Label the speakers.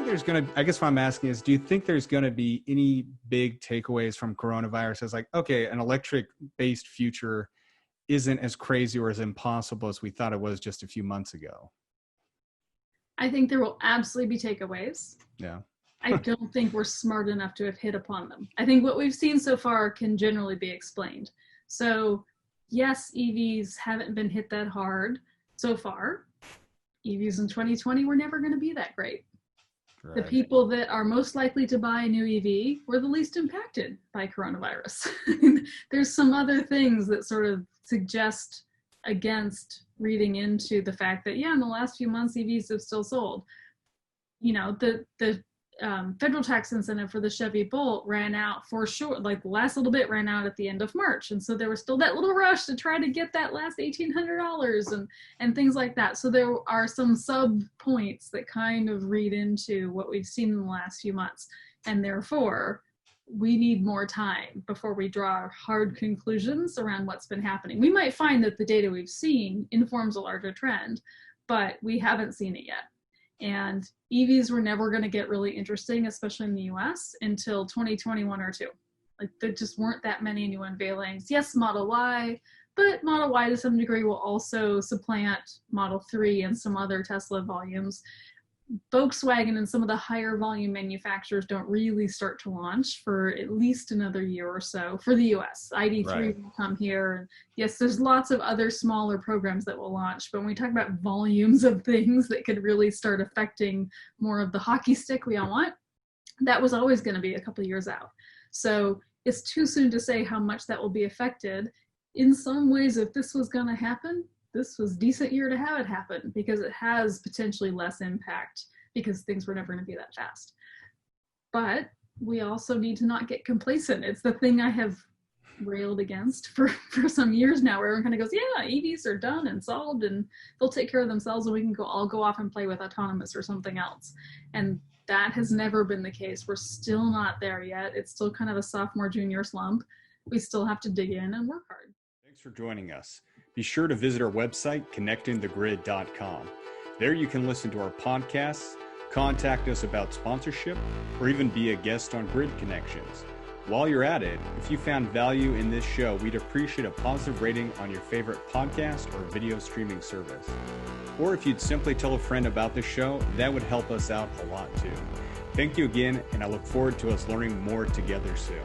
Speaker 1: there's going to, I guess what I'm asking is, do you think there's going to be any big takeaways from coronavirus as like, okay, an electric based future isn't as crazy or as impossible as we thought it was just a few months ago?
Speaker 2: I think there will absolutely be takeaways.
Speaker 1: Yeah.
Speaker 2: I don't think we're smart enough to have hit upon them. I think what we've seen so far can generally be explained. So yes, EVs haven't been hit that hard so far. EVs in 2020 were never going to be that great. Right. The people that are most likely to buy a new EV were the least impacted by coronavirus. There's some other things that sort of suggest against reading into the fact that, yeah, in the last few months, EVs have still sold. You know, the federal tax incentive for the Chevy Bolt ran out for sure, like the last little bit ran out at the end of March. And so there was still that little rush to try to get that last $1,800 and things like that. So there are some sub points that kind of read into what we've seen in the last few months. And therefore, we need more time before we draw hard conclusions around what's been happening. We might find that the data we've seen informs a larger trend, but we haven't seen it yet. And EVs were never going to get really interesting, especially in the US, until 2021 or 2. Like there just weren't that many new unveilings. Yes, Model Y, but Model Y to some degree will also supplant Model 3 and some other Tesla volumes. Volkswagen and some of the higher volume manufacturers don't really start to launch for at least another year or so for the US. ID3 will come here. And yes, there's lots of other smaller programs that will launch, but when we talk about volumes of things that could really start affecting more of the hockey stick we all want, that was always going to be a couple of years out. So it's too soon to say how much that will be affected. In some ways, if this was going to happen, this was a decent year to have it happen because it has potentially less impact because things were never going to be that fast. But we also need to not get complacent. It's the thing I have railed against for some years now, where everyone kind of goes, yeah, EVs are done and solved and they'll take care of themselves and we can all go off and play with autonomous or something else. And that has never been the case. We're still not there yet. It's still kind of a sophomore, junior slump. We still have to dig in and work hard.
Speaker 1: Thanks for joining us. Be sure to visit our website, connectingthegrid.com. There you can listen to our podcasts, contact us about sponsorship, or even be a guest on Grid Connections. While you're at it, if you found value in this show, we'd appreciate a positive rating on your favorite podcast or video streaming service. Or if you'd simply tell a friend about the show, that would help us out a lot too. Thank you again, and I look forward to us learning more together soon.